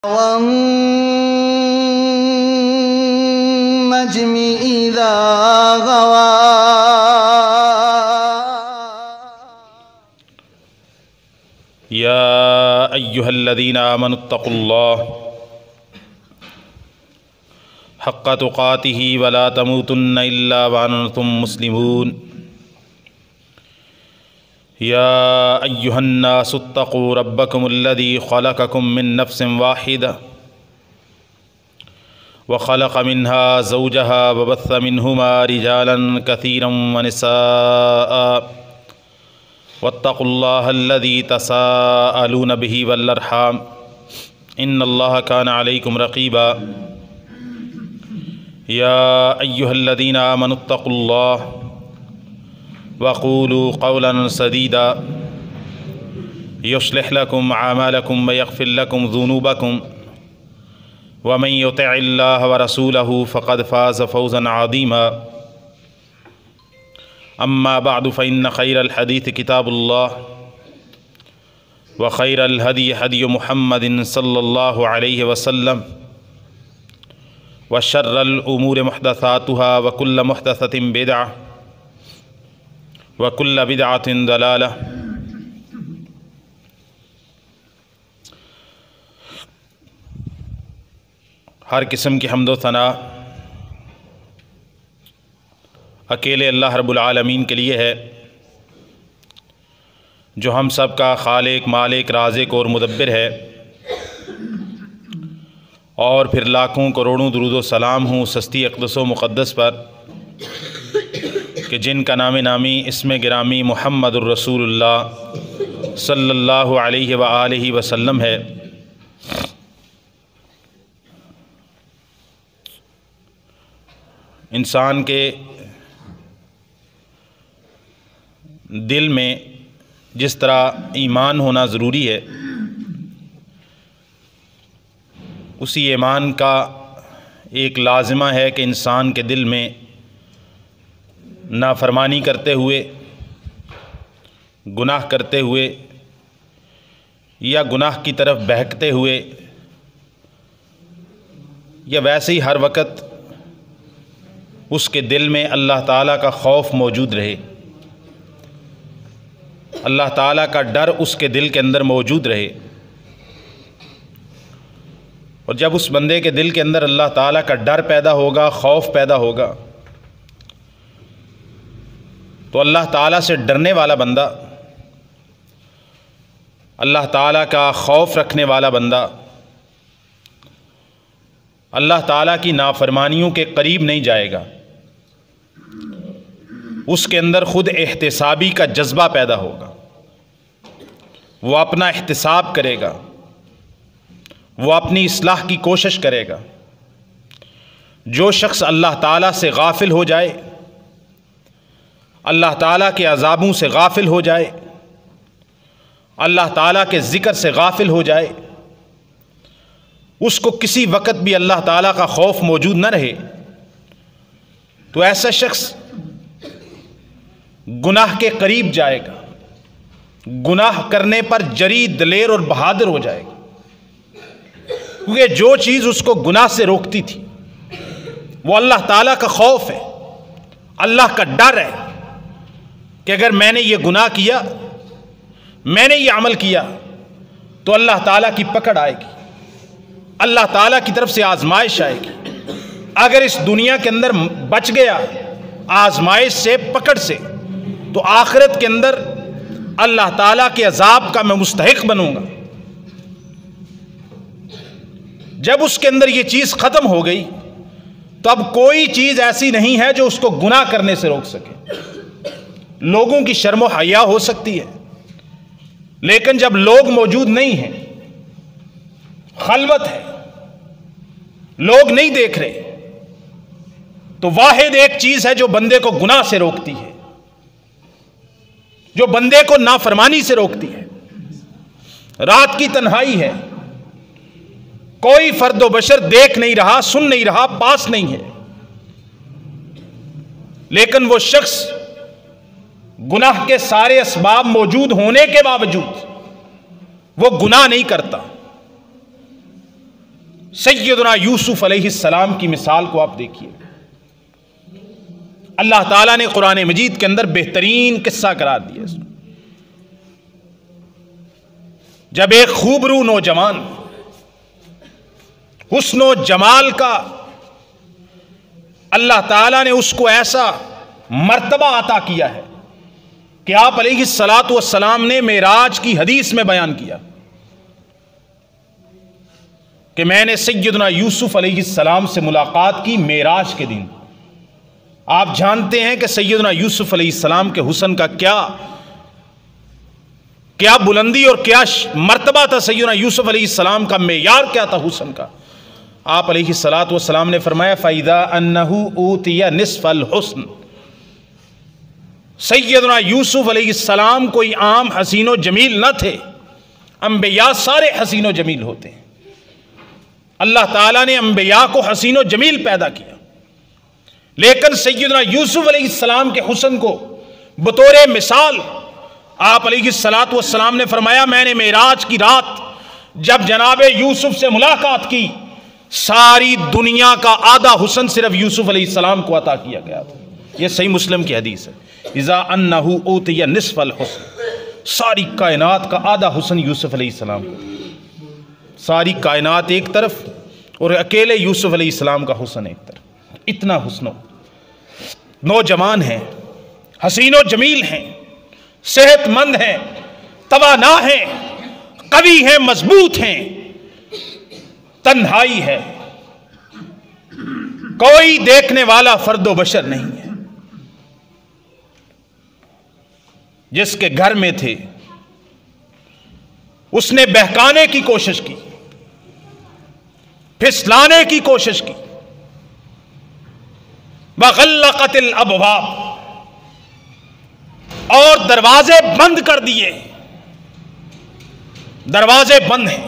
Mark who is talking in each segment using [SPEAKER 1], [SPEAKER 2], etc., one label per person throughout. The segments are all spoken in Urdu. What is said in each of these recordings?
[SPEAKER 1] والنجم إذا غوى
[SPEAKER 2] يا أيها الذين آمنوا اتقوا الله حق تقاته ولا تموتن إلا وأنتم مسلمون يا أيها الناس اتقوا ربكم الذي خلقكم من نفس واحدة وخلق منها زوجها وبث منهما رجالا كثيرا ونساء واتقوا الله الذي تساءلون به والأرحام إن الله كان عليكم رقيبا يا أيها الذين آمنوا اتقوا الله وقولوا قولا سديدا يصلح لكم أعمالكم ويغفر لكم ذنوبكم ومن يطع الله ورسوله فقد فاز فوزا عظيما أما بعد فإن خير الحديث كتاب الله وخير الهدي هدي محمد صلى الله عليه وسلم وشر الأمور محدثاتها وكل محدثة بدعة وكل بدعة ضلالة ہر قسم کی حمد و ثنا اکیلے اللہ رب العالمین کے لیے ہے جو ہم سب کا خالق مالک رازق اور مدبر ہے، اور پھر لاکھوں کروڑوں درود و سلام ہوں اس ہستی اقدس و مقدس پر کہ جن کا نام نامی اسم گرامی محمد الرسول اللہ صلی اللہ علیہ وآلہ وسلم ہے۔ انسان کے دل میں جس طرح ایمان ہونا ضروری ہے، اسی ایمان کا ایک لازمہ ہے کہ انسان کے دل میں نافرمانی کرتے ہوئے، گناہ کرتے ہوئے یا گناہ کی طرف بہکتے ہوئے یا ویسے ہی ہر وقت اس کے دل میں اللہ تعالیٰ کا خوف موجود رہے، اللہ تعالیٰ کا ڈر اس کے دل کے اندر موجود رہے۔ اور جب اس بندے کے دل کے اندر اللہ تعالیٰ کا ڈر پیدا ہوگا، خوف پیدا ہوگا، تو اللہ تعالیٰ سے ڈرنے والا بندہ، اللہ تعالیٰ کا خوف رکھنے والا بندہ اللہ تعالیٰ کی نافرمانیوں کے قریب نہیں جائے گا، اس کے اندر خود احتسابی کا جذبہ پیدا ہوگا، وہ اپنا احتساب کرے گا، وہ اپنی اصلاح کی کوشش کرے گا۔ جو شخص اللہ تعالیٰ سے غافل ہو جائے، اللہ تعالیٰ کے عذابوں سے غافل ہو جائے، اللہ تعالیٰ کے ذکر سے غافل ہو جائے، اس کو کسی وقت بھی اللہ تعالیٰ کا خوف موجود نہ رہے، تو ایسا شخص گناہ کے قریب جائے گا، گناہ کرنے پر جری دلیر اور بہادر ہو جائے گا، کیونکہ جو چیز اس کو گناہ سے روکتی تھی وہ اللہ تعالیٰ کا خوف ہے، اللہ کا ڈر ہے کہ اگر میں نے یہ گناہ کیا، میں نے یہ عمل کیا تو اللہ تعالیٰ کی پکڑ آئے گی، اللہ تعالیٰ کی طرف سے آزمائش آئے گی۔ اگر اس دنیا کے اندر بچ گیا آزمائش سے، پکڑ سے، تو آخرت کے اندر اللہ تعالیٰ کے عذاب کا میں مستحق بنوں گا۔ جب اس کے اندر یہ چیز ختم ہو گئی تو اب کوئی چیز ایسی نہیں ہے جو اس کو گناہ کرنے سے روک سکے۔ لوگوں کی شرم و حیا ہو سکتی ہے، لیکن جب لوگ موجود نہیں ہیں، خلوت ہے، لوگ نہیں دیکھ رہے، تو واحد ایک چیز ہے جو بندے کو گناہ سے روکتی ہے، جو بندے کو نافرمانی سے روکتی ہے۔ رات کی تنہائی ہے، کوئی فرد و بشر دیکھ نہیں رہا، سن نہیں رہا، پاس نہیں ہے، لیکن وہ شخص گناہ کے سارے اسباب موجود ہونے کے باوجود وہ گناہ نہیں کرتا، سیدنا یوسف علیہ السلام کی مثال کو آپ دیکھیے. اللہ تعالیٰ نے قرآن مجید کے اندر بہترین قصہ قرار دیا اس کو. جب ایک خوبرو نوجوان حسن و جمال کا اللہ تعالیٰ نے اس کو ایسا مرتبہ عطا کیا ہے کہ آپ علیہ الصلاۃ والسلام نے معراج کی حدیث میں بیان کیا کہ میں نے سیدنا یوسف علیہ السلام سے ملاقات کی معراج کے دن. آپ جانتے ہیں کہ سیدنا یوسف علیہ السلام کے حسن کا کیا بلندی اور کیا مرتبہ تھا. سیدنا یوسف علیہ السلام کا معیار کیا تھا حسن کا. آپ علیہ الصلاۃ والسلام نے فرمایا فَإِذَا أَنَّهُ أُوتِيَ نِصْفَ الْحُسْنِ. سیدنا یوسف علیہ السلام کوئی عام حسین و جمیل نہ تھے. انبیاء سارے حسین و جمیل ہوتے ہیں. اللہ تعالیٰ نے انبیاء کو حسین و جمیل پیدا کیا، لیکن سیدنا یوسف علیہ السلام کے حسن کو بطور مثال آپ علیہ الصلاۃ والسلام نے فرمایا میں نے معراج کی رات جب جناب یوسف سے ملاقات کی، ساری دنیا کا آدھا حسن صرف یوسف علیہ السلام کو عطا کیا گیا تھا. یہ صحیح مسلم کی حدیث ہے. اذا انہ اوتی نصف الحسن. ساری کائنات کا آدھا حسن یوسف علیہ السلام کو. ساری کائنات ایک طرف اور اکیلے یوسف علیہ السلام کا حسن ایک طرف. اتنا حسن. نوجوان ہیں، حسین و جمیل ہیں، صحت مند ہیں، توانا ہیں، قوی ہیں، مضبوط ہیں. تنہائی ہے، کوئی دیکھنے والا فرد و بشر نہیں ہے. جس کے گھر میں تھے اس نے بہکانے کی کوشش کی، پھسلانے کی کوشش کی. وغلقت الابواب، اور دروازے بند کر دیے. دروازے بند ہیں،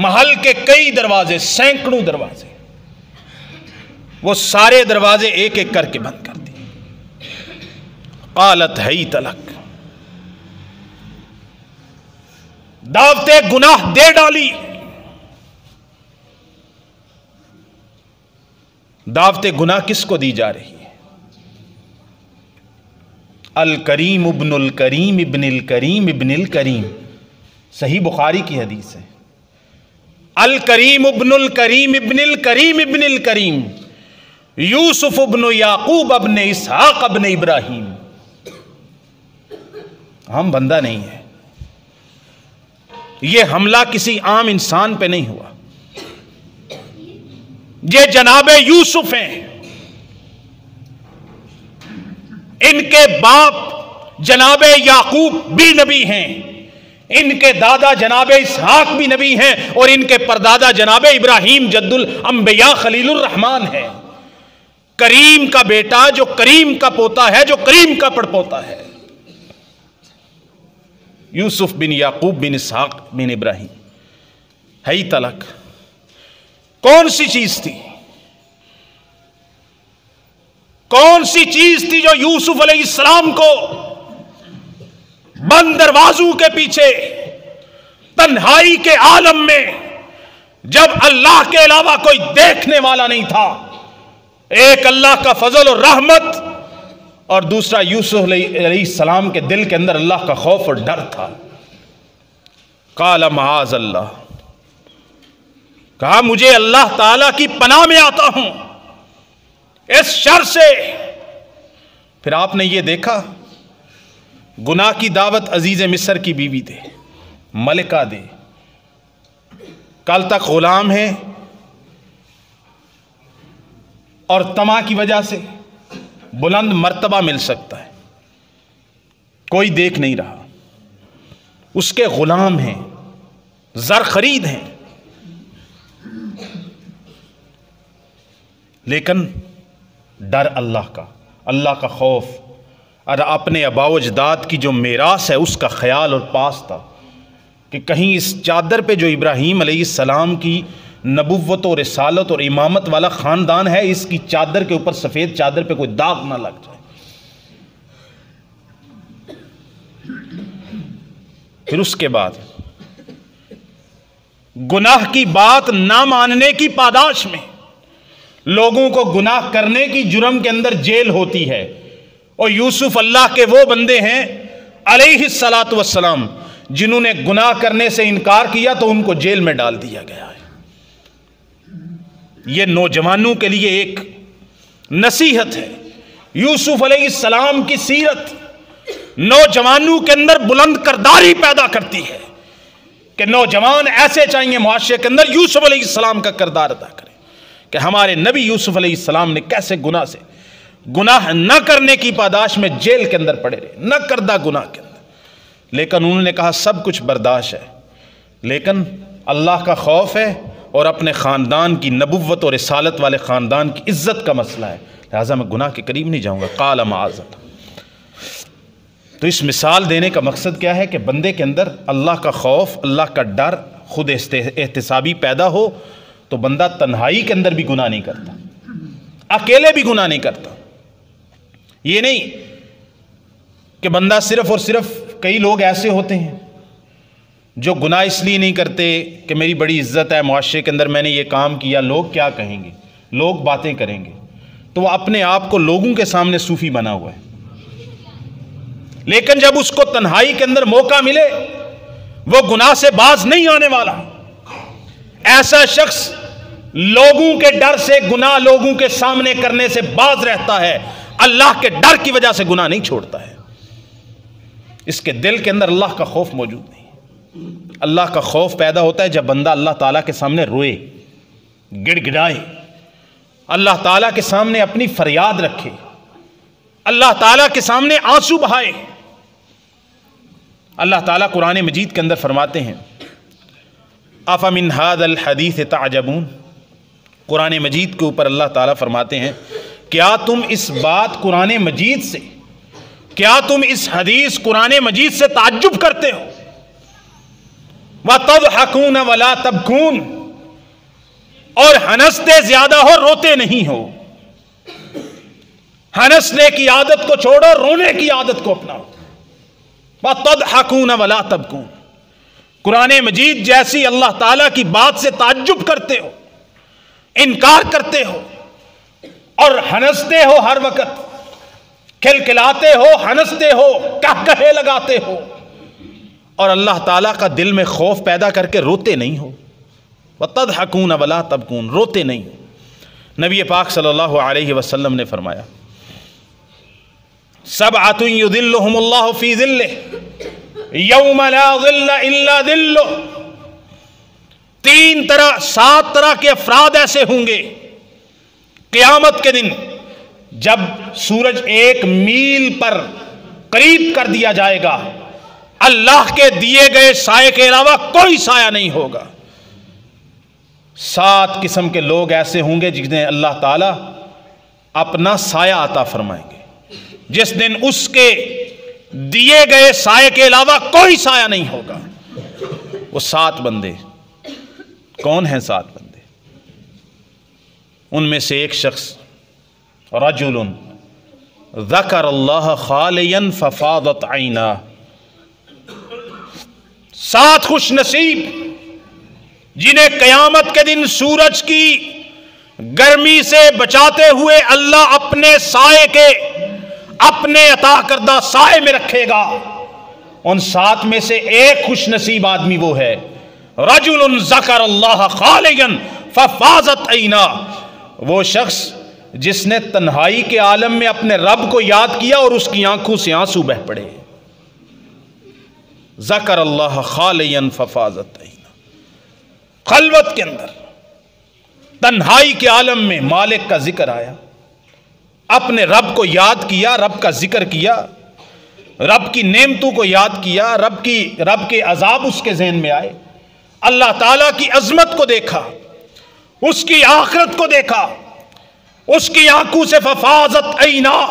[SPEAKER 2] محل کے کئی دروازے، سینکڑوں دروازے، وہ سارے دروازے ایک ایک کر کے بند کر دیے. قالت حیت لک، دعوت گناہ دے ڈالی. دعوت گناہ کس کو دی جا رہی ہے؟ الکریم ابن الکریم ابن الکریم ابن الکریم. صحیح بخاری کی حدیث ہے. الکریم ابن الکریم ابن الکریم ابن الکریم یوسف ابن یعقوب ابن اسحاق ابن ابراہیم. ہم بندہ نہیں ہے. یہ حملہ کسی عام انسان پہ نہیں ہوا. یہ جناب یوسف ہیں. ان کے باپ جناب یعقوب بھی نبی ہیں، ان کے دادا جناب اسحاق بھی نبی ہیں، اور ان کے پردادا جناب ابراہیم جد الانبیاء خلیل الرحمن ہے. کریم کا بیٹا جو کریم کا پوتا ہے، جو کریم کا پڑپوتا ہے. یوسف بن یعقوب بن اسحاق بن ابراہیم. حیت لک، کون سی چیز تھی؟ کون سی چیز تھی جو یوسف علیہ السلام کو بند دروازوں کے پیچھے تنہائی کے عالم میں، جب اللہ کے علاوہ کوئی دیکھنے والا نہیں تھا، ایک اللہ کا فضل اور رحمت، اور دوسرا یوسف علیہ السلام کے دل کے اندر اللہ کا خوف اور ڈر تھا. قال معاذ اللہ، کہا مجھے اللہ تعالی کی پناہ میں آتا ہوں اس شر سے. پھر آپ نے یہ دیکھا گناہ کی دعوت عزیز مصر کی بیوی دے، ملکہ دے، کل تک غلام ہے، اور طمع کی وجہ سے بلند مرتبہ مل سکتا ہے. کوئی دیکھ نہیں رہا، اس کے غلام ہیں، زر خرید ہیں، لیکن ڈر اللہ کا خوف، اور اپنے آباء و اجداد کی جو میراث ہے اس کا خیال اور پاس تھا کہ کہیں اس چادر پہ جو ابراہیم علیہ السلام کی نبوت و رسالت اور امامت والا خاندان ہے، اس کی چادر کے اوپر، سفید چادر پہ کوئی داغ نہ لگ جائے. پھر اس کے بعد گناہ کی بات نہ ماننے کی پاداش میں لوگوں کو گناہ کرنے کی جرم کے اندر جیل ہوتی ہے، اور یوسف اللہ کے وہ بندے ہیں علیہ الصلاۃ والسلام جنہوں نے گناہ کرنے سے انکار کیا تو ان کو جیل میں ڈال دیا گیا ہے۔ یہ نوجوانوں کے لیے ایک نصیحت ہے۔ یوسف علیہ السلام کی سیرت نوجوانوں کے اندر بلند کرداری پیدا کرتی ہے کہ نوجوان ایسے چاہیے معاشرے کے اندر یوسف علیہ السلام کا کردار ادا کریں کہ ہمارے نبی یوسف علیہ السلام نے کیسے گناہ نہ کرنے کی پاداش میں جیل کے اندر پڑے رہے، نہ کردہ گناہ کے اندر، لیکن انہوں نے کہا سب کچھ برداشت ہے، لیکن اللہ کا خوف ہے اور اپنے خاندان کی نبوت اور رسالت والے خاندان کی عزت کا مسئلہ ہے، لہذا میں گناہ کے قریب نہیں جاؤں گا۔ قال معاذ اللہ۔ تو اس مثال دینے کا مقصد کیا ہے کہ بندے کے اندر اللہ کا خوف، اللہ کا ڈر، خود احتسابی پیدا ہو تو بندہ تنہائی کے اندر بھی گناہ نہیں کرتا، اکیلے بھی گناہ نہیں کرتا۔ یہ نہیں کہ بندہ صرف اور صرف، کئی لوگ ایسے ہوتے ہیں جو گناہ اس لیے نہیں کرتے کہ میری بڑی عزت ہے معاشرے کے اندر، میں نے یہ کام کیا، لوگ کیا کہیں گے، لوگ باتیں کریں گے، تو وہ اپنے آپ کو لوگوں کے سامنے صوفی بنا ہوا ہے۔ لیکن جب اس کو تنہائی کے اندر موقع ملے وہ گناہ سے باز نہیں آنے والا۔ ایسا شخص لوگوں کے ڈر سے گناہ لوگوں کے سامنے کرنے سے باز رہتا ہے، اللہ کے ڈر کی وجہ سے گناہ نہیں چھوڑتا ہے۔ اس کے دل کے اندر اللہ کا خوف موجود نہیں۔ اللہ کا خوف پیدا ہوتا ہے جب بندہ اللہ تعالیٰ کے سامنے روئے، گڑ گڑائے، اللہ تعالیٰ کے سامنے اپنی فریاد رکھے، اللہ تعالیٰ کے سامنے آنسو بہائے۔ اللہ تعالیٰ قرآن مجید کے اندر فرماتے ہیں افمن ھذا الحدیث تعجبون۔ قرآن مجید کے اوپر اللہ تعالیٰ فرماتے ہیں کیا تم اس بات قرآن مجید سے، کیا تم اس حدیث قرآن مجید سے تعجب کرتے ہو؟ وَتَضْحَكُونَ وَلَا تَبْكُونَ، اور ہنستے زیادہ ہو روتے نہیں ہو۔ ہنسنے کی عادت کو چھوڑو، رونے کی عادت کو اپناؤ۔ وَتَضْحَكُونَ وَلَا تَبْكُونَ، قرآن مجید جیسی اللہ تعالیٰ کی بات سے تعجب کرتے ہو، انکار کرتے ہو اور ہنستے ہو، ہر وقت کھلکھلاتے ہو، ہنستے ہو، کہے لگاتے ہو، اور اللہ تعالیٰ کا دل میں خوف پیدا کر کے روتے نہیں ہو۔ وَتَضْحَكُونَ وَلَا تَبْكُونَ، روتے نہیں ہو۔ نبی پاک صلی اللہ علیہ وسلم نے فرمایا سبعۃ یظلھم اللہ فی ظلہ یوم لا ظل الا ظلہ، سات طرح کے افراد ایسے ہوں گے قیامت کے دن جب سورج 1 میل پر قریب کر دیا جائے گا، اللہ کے دیے گئے سائے کے علاوہ کوئی سایہ نہیں ہوگا۔ 7 قسم کے لوگ ایسے ہوں گے جنہیں اللہ تعالیٰ اپنا سایہ عطا فرمائیں گے، جس دن اس کے دیے گئے سائے کے علاوہ کوئی سایہ نہیں ہوگا۔ وہ 7 بندے کون ہیں؟ 7 بندے، ان میں سے ایک شخص رجل ذکر اللہ خالیا ففاضت عیناہ، 7 خوش نصیب جنہیں قیامت کے دن سورج کی گرمی سے بچاتے ہوئے اللہ اپنے سائے کے، اپنے عطا کردہ سائے میں رکھے گا۔ ان 7 میں سے ایک خوش نصیب آدمی وہ ہے رجل ذکر اللہ خالیا ففاضت عیناہ، وہ شخص جس نے تنہائی کے عالم میں اپنے رب کو یاد کیا اور اس کی آنکھوں سے آنسو بہ پڑے۔ ذکر اللہ خالیا ففاضت عیناہ، خلوت کے اندر تنہائی کے عالم میں مالک کا ذکر آیا، اپنے رب کو یاد کیا، رب کا ذکر کیا، رب کی نعمتوں کو یاد کیا، رب کے عذاب اس کے ذہن میں آئے، اللہ تعالیٰ کی عظمت کو دیکھا، اس کی آخرت کو دیکھا، اس کی آنکھوں سے ففاضت عیناہ،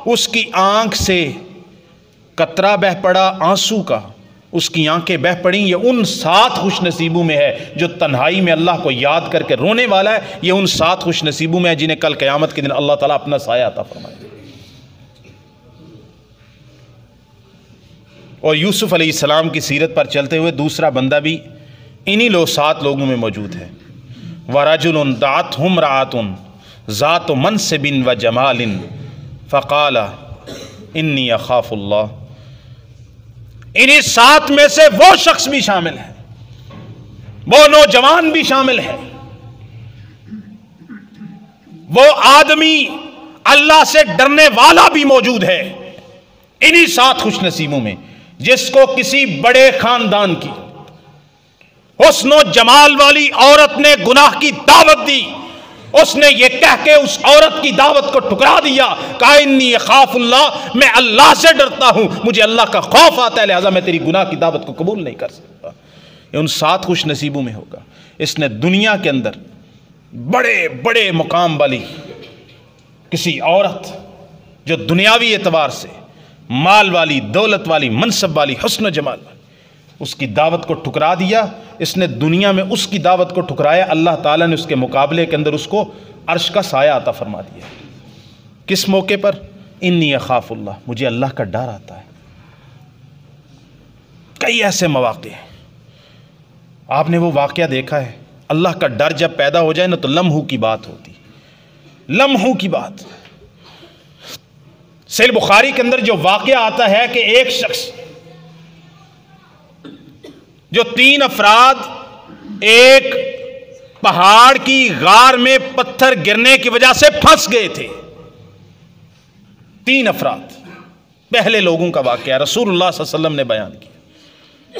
[SPEAKER 2] اس کی آنکھ سے قطرہ بہ پڑا آنسو کا، اس کی آنکھیں بہ پڑیں۔ یہ ان 7 خوش نصیبوں میں ہے جو تنہائی میں اللہ کو یاد کر کے رونے والا ہے۔ یہ ان 7 خوش نصیبوں میں ہے جنہیں کل قیامت کے دن اللہ تعالیٰ اپنا سایہ عطا فرمائے گا۔ اور یوسف علیہ السلام کی سیرت پر چلتے ہوئے دوسرا بندہ بھی انہی لو 7 لوگوں میں موجود ہے. وَرَجُلٌ دَعَتْهُ امْرَأَةٌ ذَاتُ مَنْصِبٍ وَجَمَالٍ فَقَالَ إِنِّي أَخَافُ اللَّهَ. انہی 7 میں سے وہ شخص بھی شامل ہے, وہ نوجوان بھی شامل ہے, وہ آدمی اللہ سے ڈرنے والا بھی موجود ہے انہی 7 خوش نصیبوں میں, جس کو کسی بڑے خاندان کی حسن و جمال والی عورت نے گناہ کی دعوت دی. اس نے یہ کہہ کے اس عورت کی دعوت کو ٹھکرا دیا, کہا انی اخاف اللہ, میں اللہ سے ڈرتا ہوں, مجھے اللہ کا خوف آتا ہے, لہذا میں تیری گناہ کی دعوت کو قبول نہیں کر سکتا. یہ ان 7 خوش نصیبوں میں ہوگا. اس نے دنیا کے اندر بڑے بڑے مقام والی کسی عورت جو دنیاوی اعتبار سے مال والی, دولت والی, منصب والی, حسن و جمال والی, اس کی دعوت کو ٹھکرا دیا. اس نے دنیا میں اس کی دعوت کو ٹھکرایا, اللہ تعالیٰ نے اس کے مقابلے کے اندر اس کو عرش کا سایہ عطا فرما دیا. کس موقع پر؟ انی اخاف اللہ, مجھے اللہ کا ڈر آتا ہے. کئی ایسے مواقع ہیں, آپ نے وہ واقعہ دیکھا ہے, اللہ کا ڈر جب پیدا ہو جائے نا تو لمحوں کی بات ہوتی, لمحوں کی بات. صحیح بخاری کے اندر جو واقعہ آتا ہے کہ ایک شخص, جو 3 افراد ایک پہاڑ کی غار میں پتھر گرنے کی وجہ سے پھنس گئے تھے. 3 افراد, پہلے لوگوں کا واقعہ رسول اللہ صلی اللہ علیہ وسلم نے بیان کیا.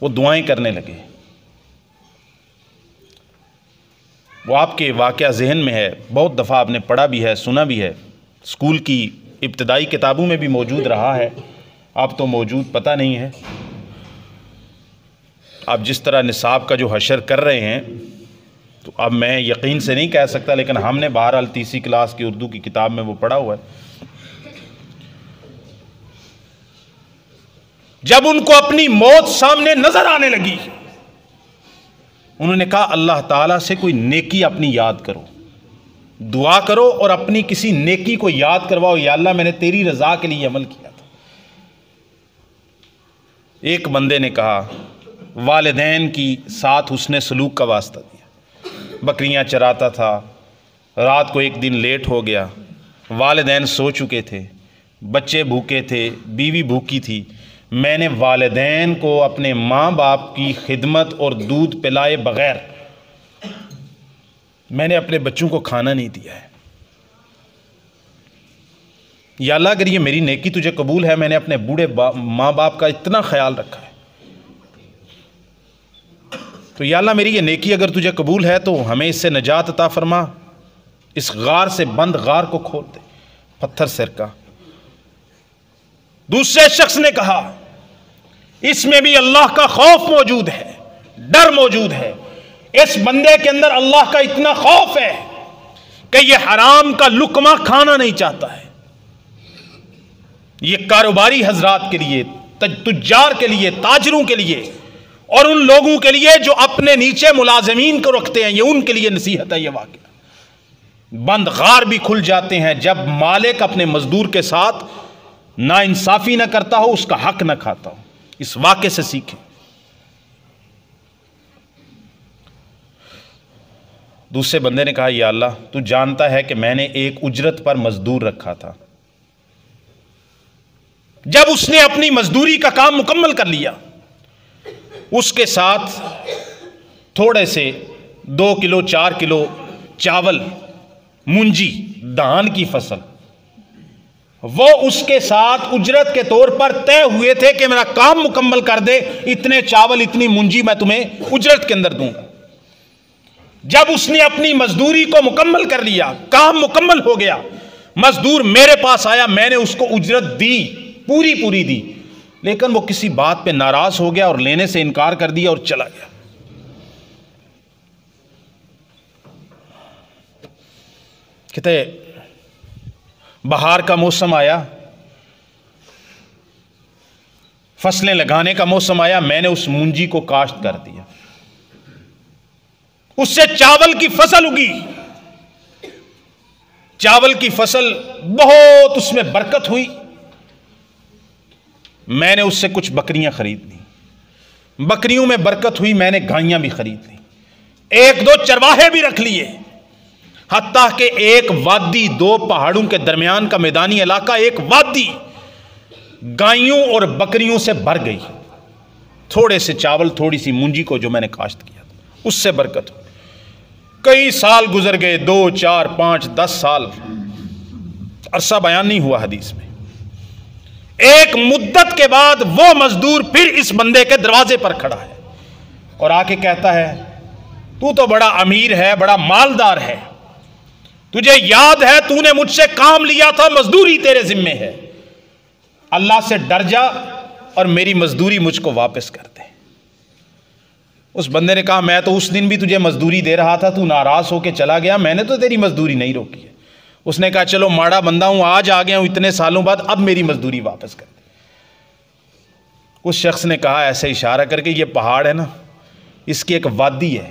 [SPEAKER 2] وہ دعائیں کرنے لگے. وہ آپ کے واقعہ ذہن میں ہے, بہت دفعہ آپ نے پڑھا بھی ہے, سنا بھی ہے, اسکول کی ابتدائی کتابوں میں بھی موجود رہا ہے. آپ تو موجود پتہ نہیں ہے. آپ جس طرح نصاب کا جو حشر کر رہے ہیں تو اب میں یقین سے نہیں کہہ سکتا, لیکن ہم نے بہرحال 3ری کلاس کی اردو کی کتاب میں وہ پڑھا ہوا ہے. جب ان کو اپنی موت سامنے نظر آنے لگی, انہوں نے کہا اللہ تعالیٰ سے کوئی نیکی اپنی یاد کرو, دعا کرو اور اپنی کسی نیکی کو یاد کرواؤ, یا اللہ میں نے تیری رضا کے لیے عمل کیا تھا. ایک بندے نے کہا والدین کی ساتھ حسن سلوک کا واسطہ دیا. بکریاں چراتا تھا, رات کو ایک دن لیٹ ہو گیا, والدین سو چکے تھے, بچے بھوکے تھے, بیوی بھوکی تھی. میں نے والدین کو اپنے ماں باپ کی خدمت اور دودھ پلائے بغیر میں نے اپنے بچوں کو کھانا نہیں دیا ہے. یا اللہ اگر یہ میری نیکی تجھے قبول ہے, میں نے اپنے بوڑھے ماں باپ کا اتنا خیال رکھا ہے, تو یا اللہ میری یہ نیکی اگر تجھے قبول ہے تو ہمیں اس سے نجات عطا فرما, اس غار سے بند غار کو کھول دے. پتھر سرکا. دوسرے شخص نے کہا اس میں بھی اللہ کا خوف موجود ہے, ڈر موجود ہے. اس بندے کے اندر اللہ کا اتنا خوف ہے کہ یہ حرام کا لقمہ کھانا نہیں چاہتا ہے. یہ کاروباری حضرات کے لیے, تجار کے لیے, تاجروں کے لیے اور ان لوگوں کے لیے جو اپنے نیچے ملازمین کو رکھتے ہیں, یہ ان کے لیے نصیحت ہے. یہ واقعہ بند غار بھی کھل جاتے ہیں جب مالک اپنے مزدور کے ساتھ ناانصافی نہ کرتا ہو, اس کا حق نہ کھاتا ہو. اس واقعے سے سیکھیں. دوسرے بندے نے کہا یا اللہ تو جانتا ہے کہ میں نے ایک اجرت پر مزدور رکھا تھا. جب اس نے اپنی مزدوری کا کام مکمل کر لیا, اس کے ساتھ تھوڑے سے 2 کلو 4 کلو چاول, مونجی, دھان کی فصل, وہ اس کے ساتھ اجرت کے طور پر طے ہوئے تھے کہ میرا کام مکمل کر دے, اتنے چاول اتنی مونجی میں تمہیں اجرت کے اندر دوں گا. جب اس نے اپنی مزدوری کو مکمل کر لیا, کام مکمل ہو گیا, مزدور میرے پاس آیا, میں نے اس کو اجرت دی, پوری دی, لیکن وہ کسی بات پہ ناراض ہو گیا اور لینے سے انکار کر دیا اور چلا گیا. کہتے بہار کا موسم آیا, فصلیں لگانے کا موسم آیا, میں نے اس مونجی کو کاشت کر دیا, اس سے چاول کی فصل اگی. چاول کی فصل بہت اس میں برکت ہوئی. میں نے اس سے کچھ بکریاں خرید لی, بکریوں میں برکت ہوئی، میں نے گائیاں بھی خرید لی، ایک دو چرواہے بھی رکھ لیے، حتیٰ کہ ایک وادی، دو پہاڑوں کے درمیان کا میدانی علاقہ، ایک وادی گائیوں اور بکریوں سے بھر گئی۔ تھوڑے سے چاول، تھوڑی سی مونجی کو جو میں نے کاشت کیا تھا اس سے برکت ہوئی۔ کئی سال گزر گئے، 2 4 5 10 سال، عرصہ بیان نہیں ہوا حدیث میں۔ ایک مدت کے بعد وہ مزدور پھر اس بندے کے دروازے پر کھڑا ہے اور آ کے کہتا ہے تو تو بڑا امیر ہے، بڑا مالدار ہے، تجھے یاد ہے تو نے مجھ سے کام لیا تھا، مزدوری تیرے ذمے ہے، اللہ سے ڈر جا اور میری مزدوری مجھ کو واپس کر دے۔ اس بندے نے کہا میں تو اس دن بھی تجھے مزدوری دے رہا تھا، تو ناراض ہو کے چلا گیا، میں نے تو تیری مزدوری نہیں روکی ہے۔ اس نے کہا چلو ماڑا بندہ ہوں، آج آ گیا ہوں اتنے سالوں بعد، اب میری مزدوری واپس کر دے۔ اس شخص نے کہا ایسے اشارہ کر کے، یہ پہاڑ ہے نا، اس کی ایک وادی ہے،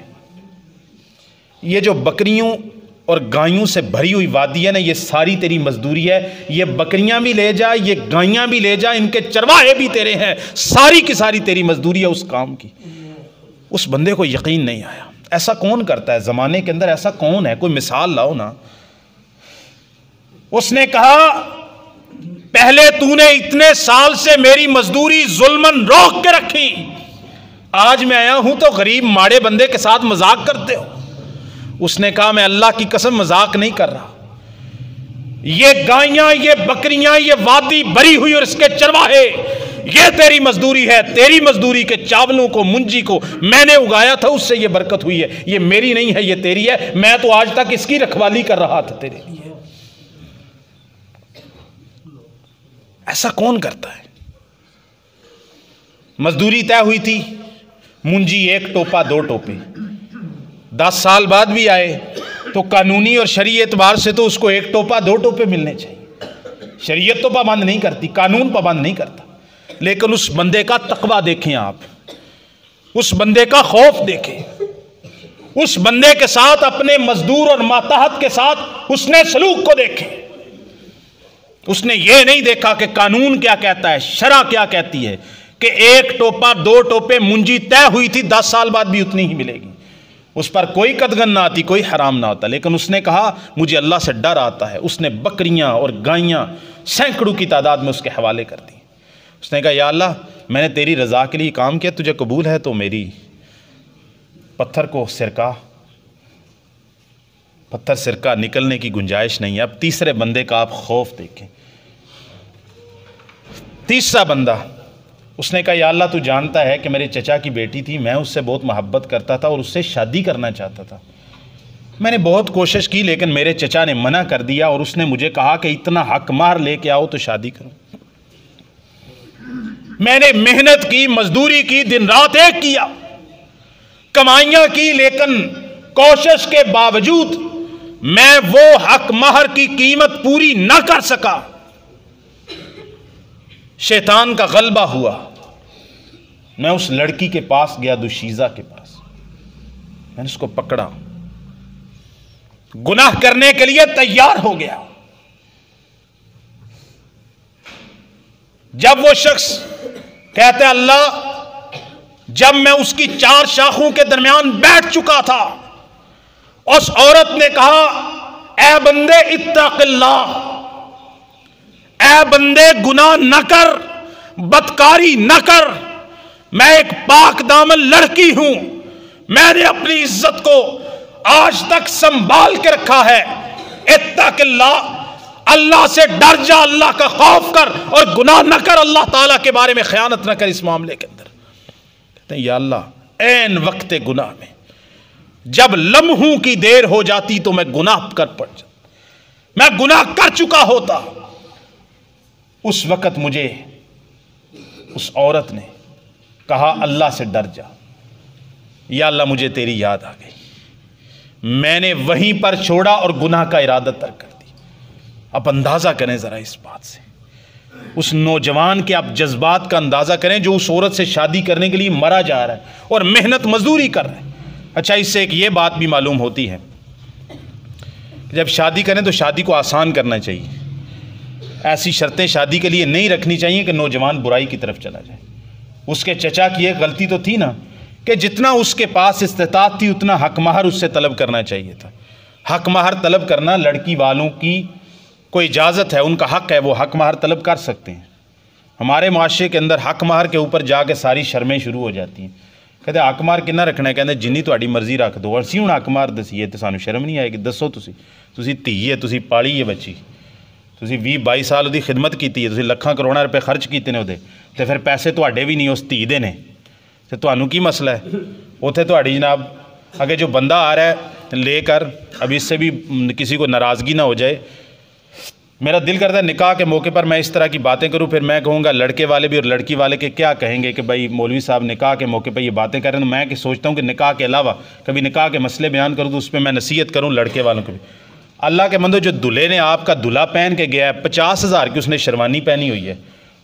[SPEAKER 2] یہ جو بکریوں اور گائیوں سے بھری ہوئی وادی ہے نا، یہ ساری تیری مزدوری ہے، یہ بکریاں بھی لے جا، یہ گائیاں بھی لے جا، ان کے چرواہے بھی تیرے ہیں، ساری کی ساری تیری مزدوری ہے اس کام کی۔ اس بندے کو یقین نہیں آیا، ایسا کون کرتا ہے زمانے کے اندر، ایسا کون ہے، کوئی مثال لاؤ نا۔ اس نے کہا پہلے تو نے اتنے سال سے میری مزدوری ظلمن روک کے رکھی، آج میں آیا ہوں تو غریب ماڑے بندے کے ساتھ مذاق کرتے ہو۔ اس نے کہا میں اللہ کی قسم مذاق نہیں کر رہا، یہ گائیاں، یہ بکریاں، یہ وادی بھری ہوئی اور اس کے چرواہے، یہ تیری مزدوری ہے، تیری مزدوری کے چاولوں کو، منجی کو میں نے اگایا تھا، اس سے یہ برکت ہوئی ہے، یہ میری نہیں ہے، یہ تیری ہے، میں تو آج تک اس کی رکھوالی کر رہا تھا تیرے لیے۔ ایسا کون کرتا ہے؟ مزدوری طے ہوئی تھی، منجی 1 ٹوپا 2 ٹوپے، 10 سال بعد بھی آئے تو قانونی اور شرعی اعتبار سے تو اس کو 1 ٹوپا 2 ٹوپے ملنے چاہیے۔ شریعت تو پابند نہیں کرتی، قانون پابند نہیں کرتا، لیکن اس بندے کا تقویٰ دیکھیں آپ، اس بندے کا خوف دیکھیں، اس بندے کے ساتھ، اپنے مزدور اور ماتحت کے ساتھ اس نے سلوک کو دیکھیں۔ اس نے یہ نہیں دیکھا کہ قانون کیا کہتا ہے، شرع کیا کہتی ہے، کہ 1 ٹوپا 2 ٹوپے منجی طے ہوئی تھی، 10 سال بعد بھی اتنی ہی ملے گی، اس پر کوئی قدغن نہ آتی، کوئی حرام نہ ہوتا، لیکن اس نے کہا مجھے اللہ سے ڈر آتا ہے۔ اس نے بکریاں اور گائیاں سینکڑوں کی تعداد میں اس کے حوالے کر دی۔ اس نے کہا یا اللہ میں نے تیری رضا کے لیے کام کیا، تجھے قبول ہے تو میری پتھر سرکہ نکلنے کی گنجائش نہیں ہے۔ اب تیسرے بندے کا آپ خوف دیکھیں، تیسرا بندہ، اس نے کہا یا اللہ تو جانتا ہے کہ میرے چچا کی بیٹی تھی، میں اس سے بہت محبت کرتا تھا اور اس سے شادی کرنا چاہتا تھا، میں نے بہت کوشش کی لیکن میرے چچا نے منع کر دیا اور اس نے مجھے کہا کہ اتنا حق مہر لے کے آؤ تو شادی کروں۔ میں نے محنت کی، مزدوری کی، دن رات ایک کیا، کمائیاں کی، لیکن کوشش کے باوجود میں وہ حق مہر کی قیمت پوری نہ کر سکا۔ شیطان کا غلبہ ہوا، میں اس لڑکی کے پاس گیا، دوشیزہ کے پاس، میں نے اس کو پکڑا، گناہ کرنے کے لیے تیار ہو گیا۔ جب وہ شخص کہتے اللہ، جب میں اس کی 4 شاخوں کے درمیان بیٹھ چکا تھا، اس عورت نے کہا اے بندے اتق اللہ، اے بندے گناہ نہ کر، بدکاری نہ کر، میں ایک پاک دامن لڑکی ہوں، میں نے اپنی عزت کو آج تک سنبھال کے رکھا ہے، اتق اللہ، اللہ سے ڈر جا، اللہ کا خوف کر اور گناہ نہ کر، اللہ تعالیٰ کے بارے میں خیانت نہ کر اس معاملے کے اندر۔ کہتے ہیں یا اللہ عین وقت گناہ میں جب لمحوں کی دیر ہو جاتی تو میں گناہ کر پڑ جاتا، میں گناہ کر چکا ہوتا۔ اس وقت مجھے اس عورت نے کہا اللہ سے ڈر جا، یا اللہ مجھے تیری یاد آ گئی، میں نے وہیں پر چھوڑا اور گناہ کا ارادہ ترک کر دی۔ اب اندازہ کریں ذرا اس بات سے، اس نوجوان کے آپ جذبات کا اندازہ کریں جو اس عورت سے شادی کرنے کے لیے مرا جا رہا ہے اور محنت مزدوری کر رہا ہے۔ اچھا، اس سے ایک یہ بات بھی معلوم ہوتی ہے، جب شادی کریں تو شادی کو آسان کرنا چاہیے، ایسی شرطیں شادی کے لیے نہیں رکھنی چاہیے کہ نوجوان برائی کی طرف چلا جائے۔ اس کے چچا کی ایک غلطی تو تھی نا کہ جتنا اس کے پاس استطاعت تھی اتنا حق مہر اس سے طلب کرنا چاہیے تھا. حق مہر طلب کرنا لڑکی والوں کی کوئی اجازت ہے, ان کا حق ہے, وہ حق مہر طلب کر سکتے ہیں. ہمارے معاشرے کے اندر حق مہر کے اوپر جا کے ساری شرمیں شروع ہو جاتی ہیں. کہتے حق مہر کنا رکھنا ہے, کہتے جنی تہاڈی مرضی رکھ دو. اسی ہوں حق مہر دسیے تو سانو شرم نہیں آئے گی. دسو تسی دھی ہے, تسی پالی ہے بچی, تسی 20-22 سال وہ خدمت کی ہے, تسی لکھاں کروڑاں روپے خرچ کیتے نے وہ, تو پھر پیسے تہاڈے بھی نہیں اس دھی دے نے, تو تہانوں کی مسئلہ ہے؟ اتنے تہاڈی جناب اگر جو بندہ آ رہا ہے لے کر, اب اس سے بھی کسی کو ناراضگی نہ ہو جائے, میرا دل کرتا ہے نکاح کے موقع پر میں اس طرح کی باتیں کروں, پھر میں کہوں گا لڑکے والے بھی اور لڑکی والے کے کیا کہیں گے کہ بھائی مولوی صاحب نکاح کے موقع پہ یہ باتیں کر رہے ہیں. میں سوچتا ہوں کہ نکاح کے علاوہ کبھی نکاح کے مسئلے بیان کروں تو اس پہ میں نصیحت کروں لڑکے والوں کو بھی. اللہ کے بندو, جو دلہے نے آپ کا دلہا پہن کے گیا ہے, 50,000 کی اس نے شیروانی پہنی ہوئی ہے,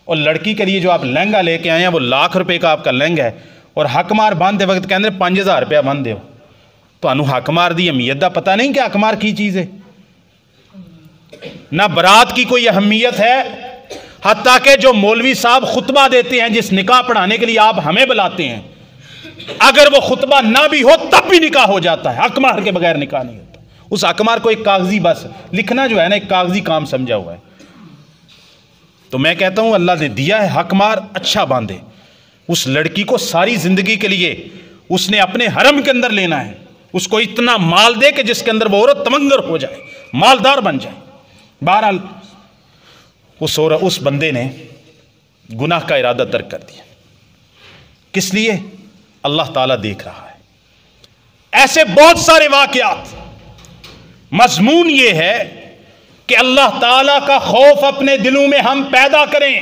[SPEAKER 2] اور لڑکی کے لیے جو آپ لہنگا لے کے آئے ہیں وہ ₹1,00,000 کا آپ کا لہنگا ہے, اور حق مار باندھتے وقت کہتے ہیں 5,000 روپیہ باندھ دیو. تو انہوں حق مار دی اہمیت دا پتہ نہیں کہ حق مار کی چیز ہے. نہ برات کی کوئی اہمیت ہے, حتیٰ کہ جو مولوی صاحب خطبہ دیتے ہیں جس نکاح پڑھانے کے لیے آپ ہمیں بلاتے ہیں, اگر وہ خطبہ نہ بھی ہو تب بھی نکاح ہو جاتا ہے. حق مار کے بغیر نکاح نہیں ہوتا. اس حق مار کو ایک کاغذی, بس لکھنا جو ہے نا ایک کاغذی کام سمجھا ہوا ہے. تو میں کہتا ہوں اللہ نے دیا ہے حق مار, اچھا باندھے. اس لڑکی کو ساری زندگی کے لیے اس نے اپنے حرم کے اندر لینا ہے, اس کو اتنا مال دے کہ جس کے اندر وہ عورت تمنگر ہو جائے, مالدار بن جائے. بہرحال اس بندے نے گناہ کا ارادہ ترک کر دیا. کس لیے؟ اللہ تعالیٰ دیکھ رہا ہے. ایسے بہت سارے واقعات. مضمون یہ ہے کہ اللہ تعالیٰ کا خوف اپنے دلوں میں ہم پیدا کریں.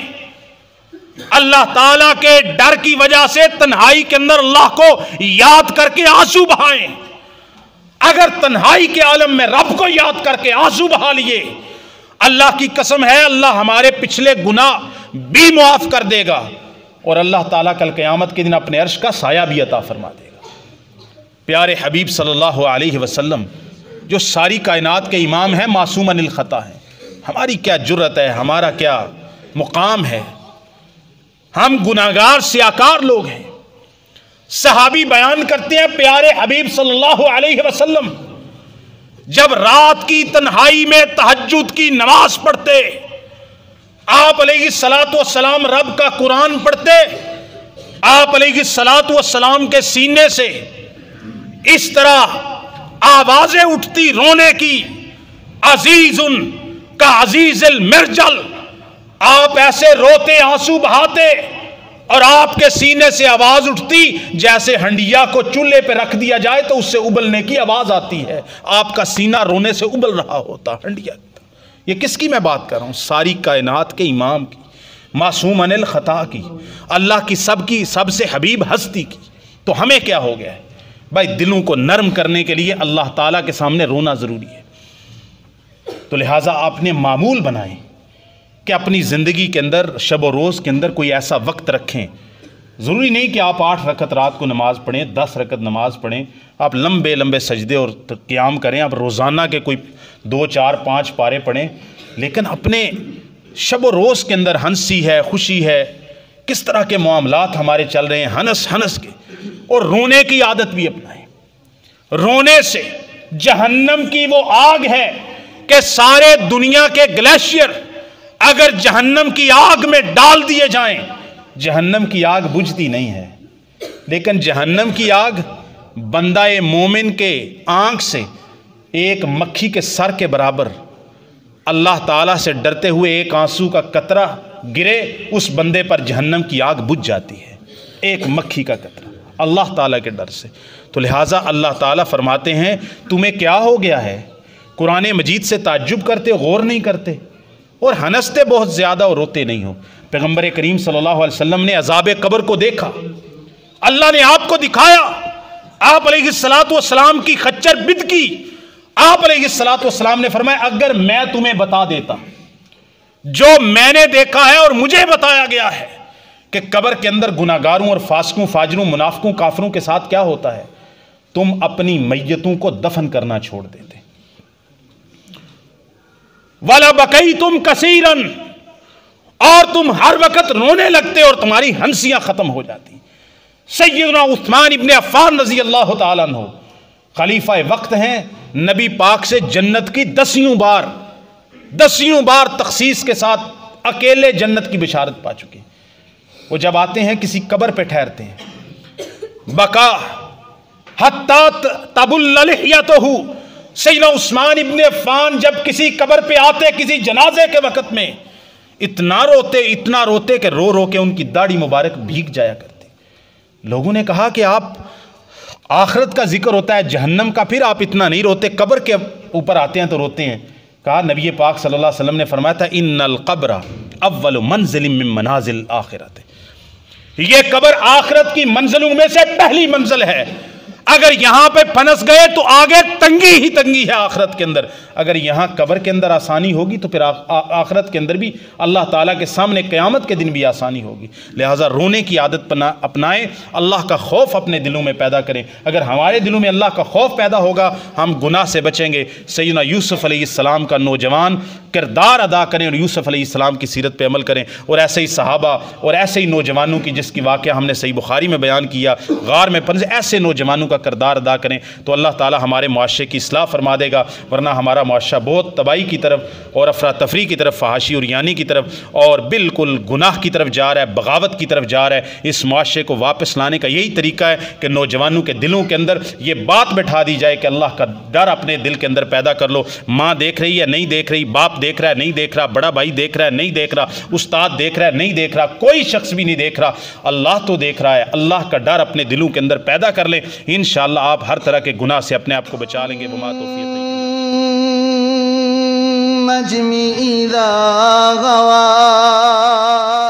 [SPEAKER 2] اللہ تعالیٰ کے ڈر کی وجہ سے تنہائی کے اندر اللہ کو یاد کر کے آنسو بہائیں. اگر تنہائی کے عالم میں رب کو یاد کر کے آنسو بہا لیے, اللہ کی قسم ہے اللہ ہمارے پچھلے گناہ بھی معاف کر دے گا, اور اللہ تعالیٰ کل قیامت کے دن اپنے عرش کا سایہ بھی عطا فرما دے گا. پیارے حبیب صلی اللہ علیہ وسلم جو ساری کائنات کے امام ہیں, معصوم عن الخطا ہیں. ہماری کیا جرت ہے, ہمارا کیا مقام ہے, ہم گناہگار سیاکار لوگ ہیں. صحابی بیان کرتے ہیں پیارے حبیب صلی اللہ علیہ وسلم جب رات کی تنہائی میں تہجد کی نماز پڑھتے, آپ علیہ الصلاۃ والسلام رب کا قرآن پڑھتے, آپ علیہ الصلاۃ والسلام کے سینے سے اس طرح آوازیں اٹھتی رونے کی, عزیز کا عزیز المرجل. آپ ایسے روتے, آنسو بہاتے, اور آپ کے سینے سے آواز اٹھتی جیسے ہنڈیا کو چولہے پہ رکھ دیا جائے تو اس سے ابلنے کی آواز آتی ہے. آپ کا سینہ رونے سے ابل رہا ہوتا ہنڈیا. یہ کس کی میں بات کر رہا ہوں؟ ساری کائنات کے امام کی, معصوم عن الخطا کی, اللہ کی سب سے حبیب ہستی کی. تو ہمیں کیا ہو گیا ہے بھائی؟ دلوں کو نرم کرنے کے لیے اللہ تعالیٰ کے سامنے رونا ضروری ہے. تو لہٰذا آپ نے معمول بنائیں کہ اپنی زندگی کے اندر شب و روز کے اندر کوئی ایسا وقت رکھیں. ضروری نہیں کہ آپ 8 رکعت رات کو نماز پڑھیں, 10 رکعت نماز پڑھیں, آپ لمبے لمبے سجدے اور قیام کریں, آپ روزانہ کے کوئی 2 4 5 پارے پڑھیں, لیکن اپنے شب و روز کے اندر ہنسی ہے, خوشی ہے, کس طرح کے معاملات ہمارے چل رہے ہیں ہنس ہنس کے, اور رونے کی عادت بھی اپنائیں. رونے سے جہنم کی وہ آگ ہے کہ سارے دنیا کے گلیشیئر اگر جہنم کی آگ میں ڈال دیے جائیں, جہنم کی آگ بجھتی نہیں ہے, لیکن جہنم کی آگ بندہ مومن کے آنکھ سے ایک مکھی کے سر کے برابر. اللہ تعالیٰ سے ڈرتے ہوئے ایک آنسو کا قطرہ گرے, اس بندے پر جہنم کی آگ بجھ جاتی ہے, ایک مکھی کا قطرہ, اللہ تعالیٰ کے ڈر سے. تو لہٰذا اللہ تعالیٰ فرماتے ہیں تمہیں کیا ہو گیا ہے؟ قرآن مجید سے تعجب کرتے, غور نہیں کرتے, اور ہنستے بہت زیادہ اور روتے نہیں ہو. پیغمبر کریم صلی اللہ علیہ وسلم نے عذاب قبر کو دیکھا, اللہ نے آپ کو دکھایا, آپ علیہ الصلاۃ والسلام کی خچر بد کی. آپ علیہ الصلاۃ والسلام نے فرمایا اگر میں تمہیں بتا دیتا جو میں نے دیکھا ہے اور مجھے بتایا گیا ہے کہ قبر کے اندر گناہگاروں اور فاسقوں, فاجروں, منافقوں, کافروں کے ساتھ کیا ہوتا ہے, تم اپنی میتوں کو دفن کرنا چھوڑ دیتے. وَلَبَكَيْتُمْ كَثِيرًا, اور تم ہر وقت رونے لگتے اور تمہاری ہنسیاں ختم ہو جاتی. سیدنا عثمان ابن عفان رضی اللہ تعالیٰ عنہ خلیفہ وقت ہیں، نبی پاک سے جنت کی 10 بار تخصیص کے ساتھ اکیلے جنت کی بشارت پا چکے. وہ جب آتے ہیں کسی قبر پہ ٹھہرتے ہیں، بکا حتی تبل لحیتہ. سیدنا عثمان ابن عفان جب کسی قبر پہ آتے کسی جنازے کے وقت میں اتنا روتے کہ رو رو کے ان کی داڑھی مبارک بھیگ جایا کرتی. لوگوں نے کہا کہ آپ آخرت کا ذکر ہوتا ہے جہنم کا، پھر آپ اتنا نہیں روتے، قبر کے اوپر آتے ہیں تو روتے ہیں. کہا نبی پاک صلی اللہ علیہ وسلم نے فرمایا تھا ان القبر اول منزل من منازل آخرت. یہ قبر آخرت کی منزلوں میں سے پہلی منزل ہے. اگر یہاں پہ پھنس گئے تو آگے تنگی ہی تنگی ہے آخرت کے اندر. اگر یہاں قبر کے اندر آسانی ہوگی تو پھر آخرت کے اندر بھی اللہ تعالیٰ کے سامنے قیامت کے دن بھی آسانی ہوگی. لہٰذا رونے کی عادت اپنائیں، اللہ کا خوف اپنے دلوں میں پیدا کریں. اگر ہمارے دلوں میں اللہ کا خوف پیدا ہوگا ہم گناہ سے بچیں گے. سیدنا یوسف علیہ السلام کا نوجوان کردار ادا کریں اور یوسف علیہ السلام کی سیرت پہ عمل کریں. اور ایسے ہی صحابہ اور ایسے ہی نوجوانوں کی جس کی واقعہ ہم نے صحیح بخاری میں بیان کیا، غار میں پھنسے، ایسے نوجوانوں کا کردار ادا کریں تو اللہ تعالی ہمارے معاشرے کی اصلاح فرما دے گا. ورنہ ہمارا معاشرہ بہت تباہی کی طرف اور افراتفری کی طرف، فحاشی اور یانی کی طرف اور بالکل گناہ کی طرف جا رہا ہے، بغاوت کی طرف جا رہا ہے. اس معاشرے کو واپس لانے کا یہی طریقہ ہے کہ نوجوانوں کے دلوں کے اندر یہ بات بٹھا دی جائے کہ اللہ کا ڈر اپنے دل کے اندر پیدا کر لو. ماں دیکھ رہی ہے نہیں دیکھ رہی، باپ دیکھ رہا ہے نہیں دیکھ رہا، بڑا بھائی دیکھ رہا ہے نہیں دیکھ رہا، استاد دیکھ رہا ہے نہیں دیکھ رہا، کوئی شخص بھی نہیں دیکھ رہا، اللہ تو دیکھ رہا ہے. اللہ کا ڈر اپنے دلوں کے اندر پیدا کر لیں، انشاءاللہ آپ ہر طرح کے گناہ سے اپنے آپ کو بچا لیں گے. وما توفیق
[SPEAKER 1] النجم اذا غوا